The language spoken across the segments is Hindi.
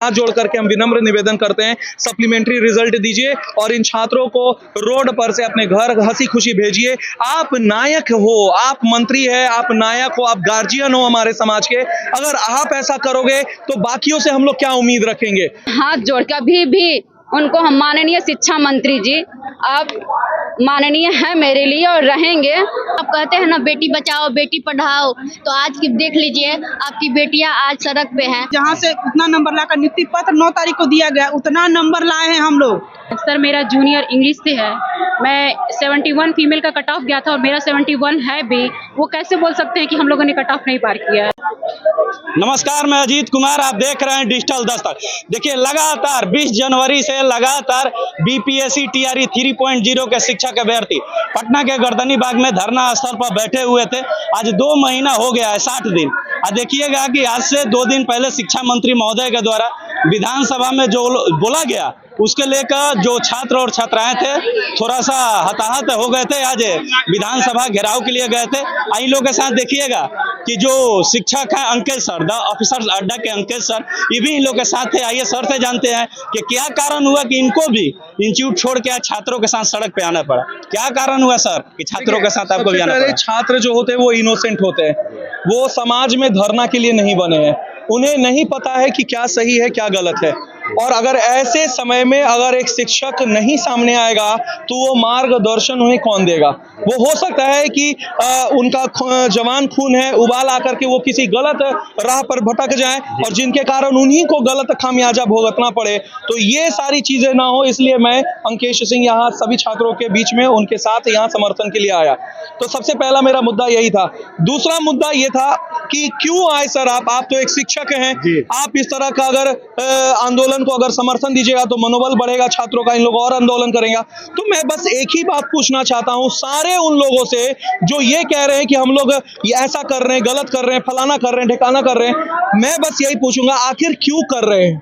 हाथ जोड़ करके हम विनम्र निवेदन करते हैं, सप्लीमेंट्री रिजल्ट दीजिए और इन छात्रों को रोड पर से अपने घर हंसी खुशी भेजिए। आप नायक हो, आप मंत्री है, आप नायक हो, आप गार्जियन हो हमारे समाज के। अगर आप ऐसा करोगे तो बाकियों से हम लोग क्या उम्मीद रखेंगे। हाथ जोड़ के अभी भी उनको हम माननीय शिक्षा मंत्री जी आप माननीय है मेरे लिए और रहेंगे। आप कहते हैं ना बेटी बचाओ बेटी पढ़ाओ, तो आज की देख लीजिए आपकी बेटियां आज सड़क पे हैं। जहां से उतना नंबर लाकर नियुक्ति पत्र 9 तारीख को दिया गया, उतना नंबर लाए हैं हम लोग। सर मेरा जूनियर इंग्लिश से है, मैं 71 फीमेल का कट ऑफ गया था और मेरा 71 है भी। वो कैसे बोल सकते हैं कि हम लोगों ने कट ऑफ नहीं पार किया है। नमस्कार, मैं अजीत कुमार, आप देख रहे हैं डिजिटल दस्तक। देखिए लगातार 20 जनवरी से लगातार बीपीएससी टीआरई 3.0 के शिक्षक अभ्यर्थी पटना के गर्दनी बाग में धरना स्थल पर बैठे हुए थे। आज 2 महीना हो गया है, 60 दिन। देखिएगा कि आज से 2 दिन पहले शिक्षा मंत्री महोदय के द्वारा विधानसभा में जो बोला गया उसके लेकर जो छात्र और छात्राएं थे थोड़ा सा हताहत हो गए थे। आज विधानसभा घेराव के लिए गए थे। इन लोगों के साथ देखिएगा कि जो शिक्षक है अंकित सर, द ऑफिसर्स अड्डा के अंकित सर, ये भी इन लोग के साथ थे। आइए सर से जानते हैं कि क्या कारण हुआ कि इनको भी इंस्टीट्यूट छोड़ के छात्रों के साथ सड़क पे आना पड़ा। क्या कारण हुआ सर कि छात्रों के साथ आपको भी आना पड़ा? छात्र जो होते हैं वो इनोसेंट होते हैं, वो समाज में धरना के लिए नहीं बने हैं। उन्हें नहीं पता है कि क्या सही है क्या गलत है। और अगर ऐसे समय में अगर एक शिक्षक नहीं सामने आएगा तो वो मार्गदर्शन उन्हें कौन देगा। वो हो सकता है कि उनका जवान खून है, उबाल आकर के वो किसी गलत राह पर भटक जाए और जिनके कारण उन्हीं को गलत खामियाजा भुगतना पड़े। तो ये सारी चीजें ना हो, इसलिए मैं अंकेश सिंह यहाँ सभी छात्रों के बीच में उनके साथ यहाँ समर्थन के लिए आया। तो सबसे पहला मेरा मुद्दा यही था। दूसरा मुद्दा ये था कि क्यों आए सर आप तो एक शिक्षक हैं, आप इस तरह का अगर आंदोलन को अगर समर्थन दीजिएगा तो मनोबल बढ़ेगा छात्रों का, इन लोग और आंदोलन करेंगे। तो मैं बस एक ही बात पूछना चाहता हूं सारे उन लोगों से जो ये कह रहे हैं कि हम लोग ये ऐसा कर रहे हैं, गलत कर रहे हैं, फलाना कर रहे हैं, ठिकाना कर रहे हैं। मैं बस यही पूछूंगा आखिर क्यों कर रहे हैं।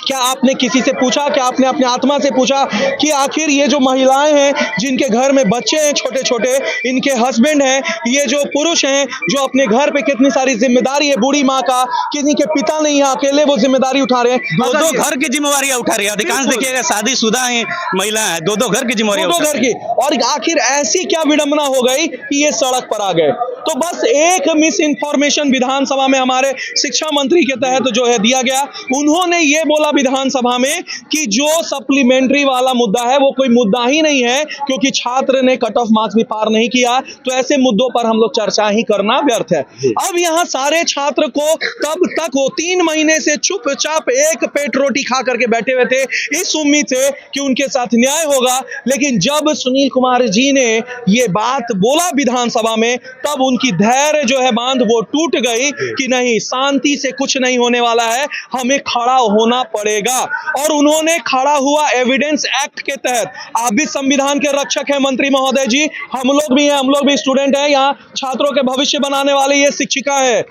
क्या आपने किसी से पूछा, क्या आपने अपने आत्मा से पूछा कि आखिर ये जो महिलाएं हैं जिनके घर में बच्चे हैं छोटे छोटे, इनके हस्बैंड हैं, ये जो पुरुष हैं जो अपने घर पे कितनी सारी जिम्मेदारी है, बूढ़ी माँ का, किसी के पिता नहीं है, अकेले वो जिम्मेदारी उठा रहे हैं। दो घर की जिम्मेवारी उठा रही है। अधिकांश देखिएगा शादीशुदा ही महिला है, दो घर की जिम्मेवारी, दो घर की। और आखिर ऐसी क्या विडंबना हो गई कि ये सड़क पर आ गए। तो बस एक मिस इन्फॉर्मेशन विधानसभा में हमारे शिक्षा मंत्री के तहत जो है दिया गया। उन्होंने ये बोला विधानसभा में कि जो सप्लीमेंट्री वाला मुद्दा है वो कोई मुद्दा ही नहीं है क्योंकि छात्र ने कट ऑफ मार्क्स भी पार नहीं किया, तो ऐसे मुद्दों पर हम लोग चर्चा ही करना व्यर्थ है। अब यहाँ सारे छात्र को तब तक वो 3 महीने से चुपचाप एक पेट रोटी खा करके बैठे हुए थे इस उम्मीद से कि उनके साथ न्याय होगा। लेकिन जब सुनील कुमार जी ने ये बात बोला विधानसभा में, तब उनकी धैर्य जो है बांध वो टूट गई कि नहीं, शांति से कुछ नहीं होने वाला है, हमें खड़ा होना पड़ेगा। और उन्होंने खड़ा हुआ एविडेंस एक्ट के तहत। आप भी संविधान के रक्षक हैं मंत्री महोदय जी, हम लोग भी हैं, हम लोग भी स्टूडेंट हैं, यहाँ छात्रों के भविष्य बनाने वाले ये शिक्षिका है,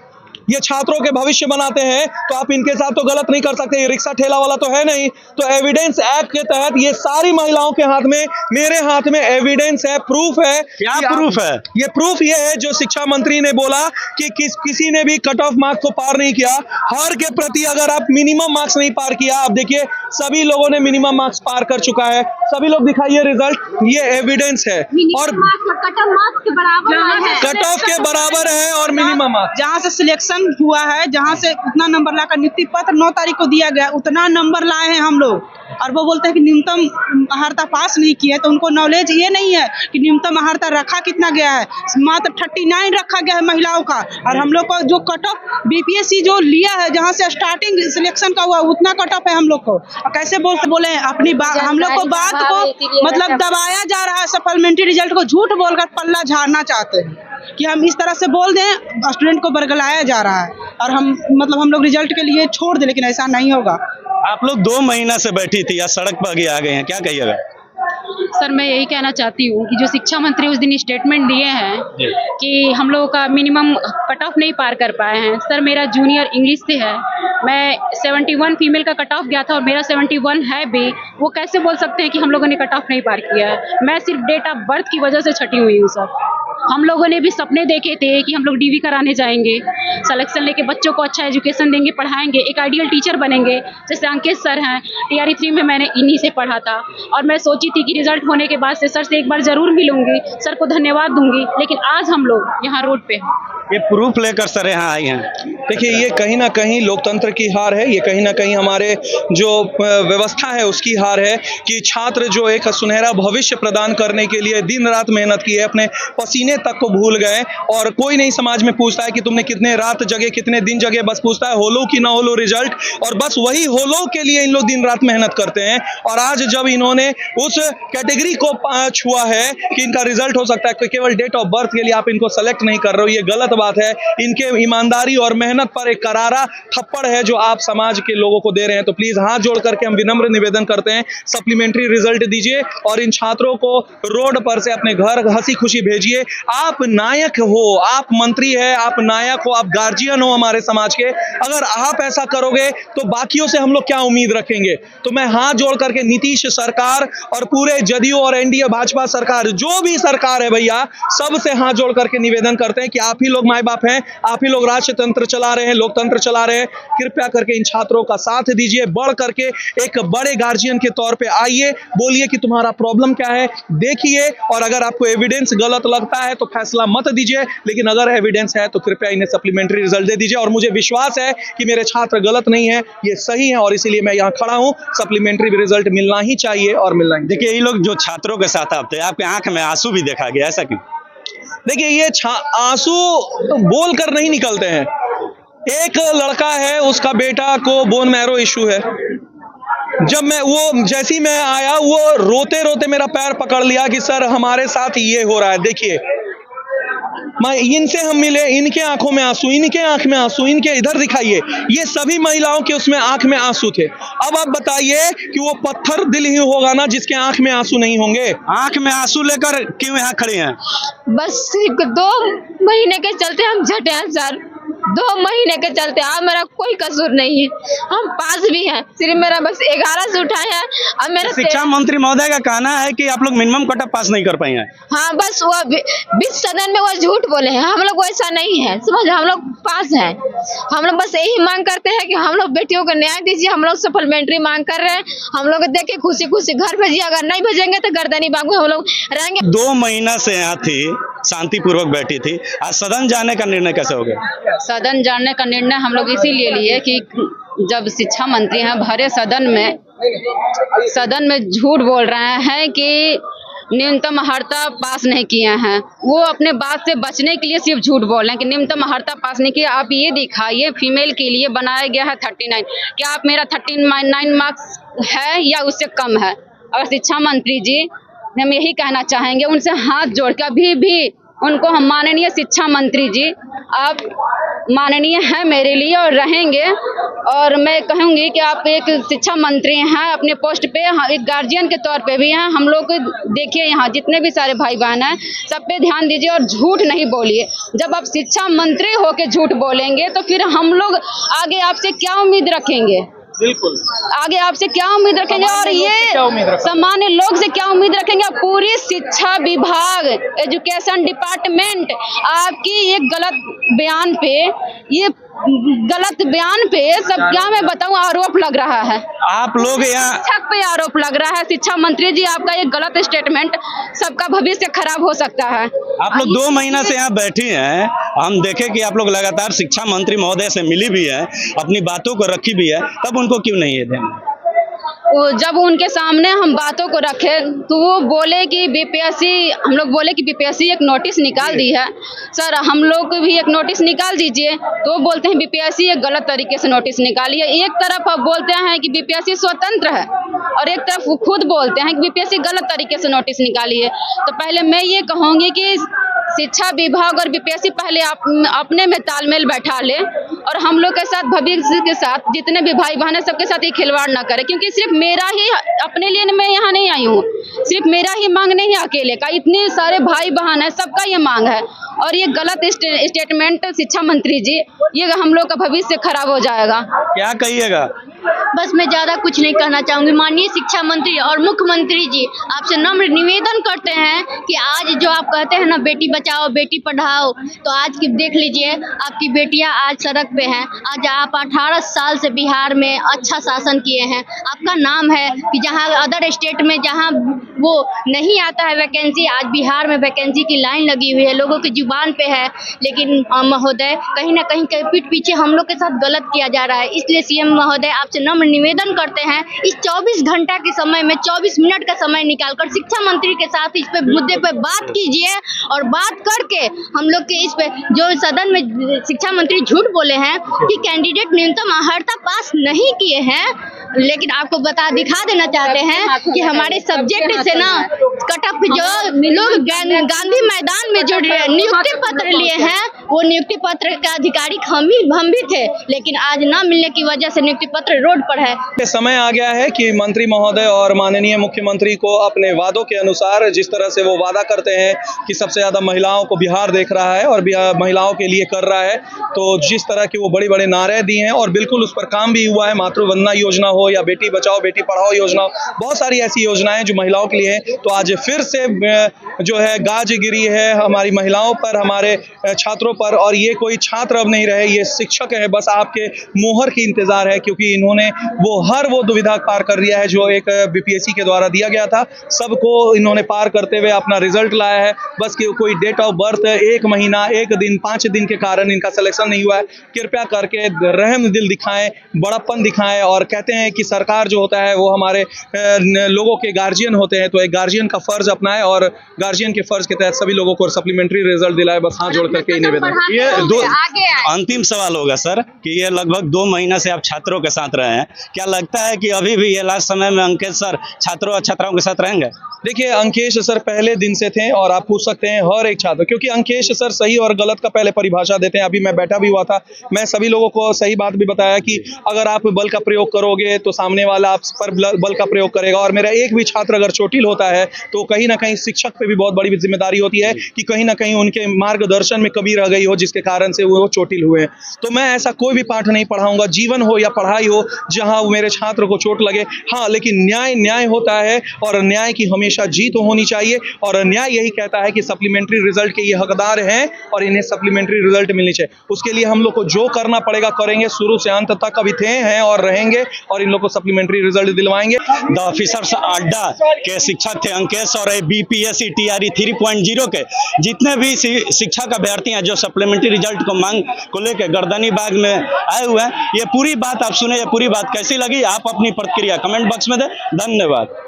ये छात्रों के भविष्य बनाते हैं, तो आप इनके साथ तो गलत नहीं कर सकते। ये रिक्शा ठेला वाला तो है नहीं। तो एविडेंस एक्ट के तहत ये सारी महिलाओं के हाथ में, मेरे हाथ में एविडेंस है, प्रूफ है। क्या प्रूफ है? ये प्रूफ ये है जो शिक्षा मंत्री ने बोला कि किसी ने भी कट ऑफ मार्क्स को पार नहीं किया। हर के प्रति अगर आप मिनिमम मार्क्स नहीं पार किया, आप देखिए सभी लोगों ने मिनिमम मार्क्स पार कर चुका है। सभी लोग दिखाइए रिजल्ट, ये एविडेंस है। और कट ऑफ मार्क्स के बराबर है, कट ऑफ के बराबर है और मिनिमम मार्क्स जहाँ से सिलेक्शन हुआ है, जहाँ से उतना नंबर लाकर नियुक्ति पत्र 9 तारीख को दिया गया, उतना नंबर लाए हैं हम लोग। और वो बोलते हैं कि न्यूनतम अहर्ता पास नहीं किया है, तो उनको नॉलेज ये नहीं है कि न्यूनतम अहर्ता रखा कितना गया है। मात्र 39 रखा गया है महिलाओं का। और हम लोग को जो कट ऑफ बीपीएससी जो लिया है, जहाँ से स्टार्टिंग सिलेक्शन का हुआ, उतना कट ऑफ है हम लोग को। कैसे बोले अपनी हम लोग को बात को मतलब दबाया जा रहा है। सप्लीमेंट्री रिजल्ट को झूठ बोलकर पल्ला झाड़ना चाहते हैं कि हम इस तरह से बोल दें, स्टूडेंट को बरगलाया जा रहा है और हम लोग रिजल्ट के लिए छोड़ दें, लेकिन ऐसा नहीं होगा। आप लोग 2 महीना से बैठी थी, आज सड़क पर आ गए हैं, क्या कहिएगा? सर मैं यही कहना चाहती हूँ कि जो शिक्षा मंत्री उस दिन स्टेटमेंट दिए हैं कि हम लोगों का मिनिमम कट ऑफ नहीं पार कर पाए हैं। सर मेरा जूनियर इंग्लिश से है, मैं 71 फीमेल का कट ऑफ गया था और मेरा 71 है भी। वो कैसे बोल सकते हैं कि हम लोगों ने कट ऑफ नहीं पार किया है। मैं सिर्फ डेट ऑफ बर्थ की वजह से छटी हुई हूँ सर। हम लोगों ने भी सपने देखे थे कि हम लोग डीवी कराने जाएंगे, सिलेक्शन लेके बच्चों को अच्छा एजुकेशन देंगे, पढ़ाएंगे, एक आइडियल टीचर बनेंगे। जैसे अंकित सर हैं, TRE 3 में मैंने इन्हीं से पढ़ा था और मैं सोची थी कि रिजल्ट होने के बाद से सर से एक बार जरूर मिलूंगी, सर को धन्यवाद दूंगी, लेकिन आज हम लोग यहाँ रोड पे हैं। ये प्रूफ लेकर सर यहाँ आई हैं। देखिए, ये कहीं ना कहीं लोकतंत्र की हार है, ये कहीं ना कहीं हमारे जो व्यवस्था है उसकी हार है कि छात्र जो एक सुनहरा भविष्य प्रदान करने के लिए दिन रात मेहनत की है, अपने पसीने तक को भूल गए और कोई नहीं समाज में पूछता है कि तुमने कितने रात जगे, कितने दिन जगे, बस पूछता है होलो कि ना होलो रिजल्ट, और बस वही होलो के लिए इन लोग दिन रात मेहनत करते हैं। और आज जब इन्होंने उस कैटेगरी को छुआ है कि इनका रिजल्ट हो सकता है, केवल डेट ऑफ बर्थ के लिए आप इनको सेलेक्ट नहीं कर रहे हो, ये गलत बात है। इनके ईमानदारी और मेहनत पर एक करारा थप्पड़ है जो आप समाज के लोगों को दे रहे हैं। तो प्लीज हाथ जोड़ करके हम विनम्र निवेदन करते हैं, सप्लीमेंट्री रिजल्ट दीजिए और इन छात्रों को रोड पर से अपने घर हंसी खुशी भेजिए। आप नायक हो, आप मंत्री है, आप नायक हो, आप गार्जियन हो हमारे समाज के। अगर आप ऐसा करोगे तो बाकियों से हम लोग क्या उम्मीद रखेंगे। तो मैं हाथ जोड़ करके नीतीश सरकार और पूरे जदयू और एनडीए भाजपा सरकार, जो भी सरकार है भैया, सबसे हाथ जोड़ करके निवेदन करते हैं कि आप ही लोग माए बाप हैं, आप ही लोग राष्ट्रतंत्र चला रहे हैं, लोकतंत्र चला रहे हैं। कृपया करके इन छात्रों का साथ दीजिए, बढ़ करके एक बड़े गार्जियन के तौर पे आइए, बोलिए कि तुम्हारा प्रॉब्लम क्या है, देखिए, और अगर आपको एविडेंस गलत लगता है तो फैसला मत दीजिए, लेकिन अगर एविडेंस है तो कृपया इन्हें सप्लीमेंट्री रिजल्ट दे दीजिए। और मुझे विश्वास है कि मेरे छात्र गलत नहीं है, ये सही है, और इसीलिए मैं यहाँ खड़ा हूँ। सप्लीमेंट्री रिजल्ट मिलना ही चाहिए और मिलना ही। देखिए, ये लोग जो छात्रों के साथ आप थे, आपके आंख में आंसू भी देखा गया, ऐसा क्यों? देखिए, ये आंसू तो बोल कर नहीं निकलते हैं। एक लड़का है, उसका बेटा को बोन मैरो इशू है। जब जैसे ही मैं आया, वो रोते रोते मेरा पैर पकड़ लिया कि सर हमारे साथ ये हो रहा है। देखिए, मैं इनसे हम मिले, इनके आंखों में आंसू, इनके आंख में आंसू, इनके इधर दिखाइए, ये सभी महिलाओं के उसमें आंख में आंसू थे। अब आप बताइए कि वो पत्थर दिल ही होगा ना जिसके आंख में आंसू नहीं होंगे। आंख में आंसू लेकर क्यों यहाँ खड़े हैं? बस 2 महीने के चलते हम झटे हैं सर, 2 महीने के चलते। अब मेरा कोई कसूर नहीं है, हम पास भी हैं, सिर्फ मेरा बस 11 से उठाए हैं। अब मेरा शिक्षा मंत्री महोदय का कहना है कि आप लोग मिनिमम कट ऑफ पास नहीं कर पाए हैं। हाँ, बस वो 20 सदन में वो झूठ बोले हैं, हम लोग वैसा नहीं है, समझ, हम लोग पास हैं। हम लोग बस यही मांग करते हैं कि हम लोग बेटियों को न्याय दीजिए। हम लोग सप्लीमेंट्री मांग कर रहे हैं, हम लोग देखे खुशी खुशी घर भेजिए, अगर नहीं भेजेंगे तो गर्दनी बांध हम लोग रहेंगे। 2 महीना से यहाँ थी, शांतिपूर्वक बैठी थी, आज सदन जाने का निर्णय कैसे हो गया? सदन जाने का निर्णय हम लोग इसीलिए लिए कि जब शिक्षा मंत्री हैं, भरे सदन में झूठ बोल रहे हैं कि न्यूनतम अर्हता पास नहीं किए हैं। वो अपने बात से बचने के लिए सिर्फ झूठ बोल रहे हैं कि न्यूनतम अर्हता पास नहीं किया। आप ये दिखाइए, फीमेल के लिए बनाया गया है 39, क्या आप मेरा 39 मार्क्स है या उससे कम है? और शिक्षा मंत्री जी, हम यही कहना चाहेंगे, उनसे हाथ जोड़ के अभी भी उनको हम, माननीय शिक्षा मंत्री जी, आप माननीय हैं मेरे लिए और रहेंगे। और मैं कहूँगी कि आप एक शिक्षा मंत्री हैं, अपने पोस्ट पे एक गार्जियन के तौर पे भी हैं। हम लोग देखिए, यहाँ जितने भी सारे भाई बहन हैं, सब पे ध्यान दीजिए और झूठ नहीं बोलिए। जब आप शिक्षा मंत्री होके झूठ बोलेंगे तो फिर हम लोग आगे आपसे क्या उम्मीद रखेंगे? बिल्कुल, आगे आपसे क्या उम्मीद रखेंगे? और ये सामान्य लोग से क्या उम्मीद रखेंगे? पूरी शिक्षा विभाग, एजुकेशन डिपार्टमेंट आपकी ये गलत बयान पे सब क्या मैं बताऊं, आरोप लग रहा है। आप लोग यहाँ शिक्षक पे आरोप लग रहा है। शिक्षा मंत्री जी, आपका ये गलत स्टेटमेंट सबका भविष्य खराब हो सकता है। आप लोग 2 महीना से यहाँ बैठी हैं, हम देखे कि आप लोग लगातार शिक्षा मंत्री महोदय से मिली भी है, अपनी बातों को रखी भी है, तब उनको क्यों नहीं है ध्यान? जब उनके सामने हम बातों को रखे तो वो बोले कि बीपीएससी, हम लोग बोले कि बीपीएससी एक नोटिस निकाल दी है। सर, हम लोग को भी एक नोटिस निकाल दीजिए। तो बोलते हैं बीपीएससी एक गलत तरीके से नोटिस निकाली है। एक तरफ आप बोलते हैं कि बीपीएससी स्वतंत्र है और एक तरफ खुद बोलते हैं कि बीपीएससी गलत तरीके से नोटिस निकाली है। तो पहले मैं ये कहूँगी कि शिक्षा विभाग और बीपीएससी पहले अपने में तालमेल बैठा ले और हम लोग के साथ, भविष्य के साथ, जितने भी भाई बहन है सबके साथ ये खिलवाड़ ना करे। क्योंकि सिर्फ मेरा ही, अपने लिए मैं यहाँ नहीं आई हूँ, सिर्फ मेरा ही मांग नहीं है अकेले का, इतने सारे भाई बहन है, सबका ये मांग है। और ये गलत स्टेटमेंट शिक्षा मंत्री जी, ये हम लोग का भविष्य खराब हो जाएगा। क्या कहिएगा? बस मैं ज़्यादा कुछ नहीं कहना चाहूँगी। माननीय शिक्षा मंत्री और मुख्यमंत्री जी, आपसे नम्र निवेदन करते हैं कि आज जो आप कहते हैं ना बेटी बचाओ बेटी पढ़ाओ, तो आज की देख लीजिए आपकी बेटियां आज सड़क पे हैं। आज आप 18 साल से बिहार में अच्छा शासन किए हैं। आपका नाम है कि जहां अदर स्टेट में जहां वो नहीं आता है वैकेंसी, आज बिहार में वैकेंसी की लाइन लगी हुई है, लोगों की जुबान पे है। लेकिन महोदय कहीं ना कहीं पीठ पीछे हम लोग के साथ गलत किया जा रहा है। इसलिए सीएम महोदय आपसे नम्र निवेदन करते हैं, इस 24 घंटा के समय में 24 मिनट का समय निकालकर शिक्षा मंत्री के साथ इस पे मुद्दे पे बात कीजिए और बात करके हम लोग के इस पे जो सदन में शिक्षा मंत्री झूठ बोले हैं कि कैंडिडेट न्यूनतम अर्हता पास नहीं किए हैं, लेकिन आपको दिखा देना चाहते हैं कि हमारे सब्जेक्ट से ना कटअप जो लोग गांधी मैदान में जो नियुक्ति पत्र लिए हैं वो नियुक्ति पत्र का अधिकारी हम भी थे, लेकिन आज ना मिलने की वजह से नियुक्ति पत्र रोड पर है। समय आ गया है कि मंत्री महोदय और माननीय मुख्यमंत्री को अपने वादों के अनुसार, जिस तरह से वो वादा करते हैं कि सबसे ज्यादा महिलाओं को बिहार देख रहा है और महिलाओं के लिए कर रहा है, तो जिस तरह के वो बड़े बड़े नारे दिए हैं और बिल्कुल उस पर काम भी हुआ है, मातृवंदना योजना हो या बेटी बचाओ बेटी पढ़ाओ योजना हो, बहुत सारी ऐसी योजनाएं जो महिलाओं के लिए है। तो आज फिर से जो है गाज गिरी है हमारी महिलाओं पर, हमारे छात्रों पर, और ये कोई छात्र अब नहीं रहे, ये शिक्षक है। बस आपके मोहर की इंतजार है, क्योंकि इन्होंने वो दुविधा पार कर दिया है जो एक बीपीएससी के द्वारा दिया गया था। सबको इन्होंने पार करते हुए अपना रिजल्ट लाया है। बस कि कोई डेट ऑफ बर्थ 1 महीना 1 दिन 5 दिन के कारण इनका सिलेक्शन नहीं हुआ है। कृपया करके रहम दिल दिखाएं, बड़प्पन दिखाएं, और कहते हैं कि सरकार जो होता है वो हमारे लोगों के गार्जियन होते हैं, तो एक गार्जियन का फर्ज अपनाएं और गार्जियन के फर्ज के तहत सभी लोगों को सप्लीमेंट्री रिजल्ट दिलाए। बस हाथ जोड़ करके ही निवेदन। ये अंतिम सवाल होगा सर कि ये लगभग 2 महीना से आप छात्रों के साथ रहे हैं, क्या लगता है कि अभी भी ये लास्ट समय में अंकित सर छात्रों और छात्राओं के साथ रहेंगे? देखिए, अंकेश सर पहले दिन से थे और आप पूछ सकते हैं हर एक छात्र, क्योंकि अंकेश सर सही और गलत का पहले परिभाषा देते हैं। अभी मैं बैठा भी हुआ था, मैं सभी लोगों को सही बात भी बताया कि अगर आप बल का प्रयोग करोगे तो सामने वाला आप पर बल का प्रयोग करेगा, और मेरा एक भी छात्र अगर चोटिल होता है तो कहीं ना कहीं शिक्षक पे भी बहुत बड़ी जिम्मेदारी होती है कि कहीं ना कहीं उनके मार्गदर्शन में कमी रह गई हो जिसके कारण से वो चोटिल हुए। तो मैं ऐसा कोई भी पाठ नहीं पढ़ाऊंगा, जीवन हो या पढ़ाई हो, जहां मेरे छात्र को चोट लगे। हाँ, लेकिन न्याय होता है और न्याय की हमेशा जीत होनी चाहिए, और न्याय यही कहता है कि सप्लीमेंट्री रिजल्ट के ये हकदार हैं और इन्हें सप्लीमेंट्री रिजल्ट मिलनी चाहिए। उसके लिए हम लोग को जो करना पड़ेगा करेंगे, शुरू से अंत तक अभी थे हैं और रहेंगे, और इन लोग को सप्लीमेंट्री रिजल्ट दिलवाएंगे। द ऑफिसर्स अड्डा के शिक्षक थे अंकेश, और बीपीएससी टीआरई 3.0 के जितने भी शिक्षा का अभ्यर्थी हैं जो सप्लीमेंट्री रिजल्ट को मांग को लेकर गर्दनी बाग में आए हुए हैं, ये पूरी बात आप सुने, ये पूरी बात कैसी लगी आप अपनी प्रतिक्रिया कमेंट बॉक्स में दें। धन्यवाद।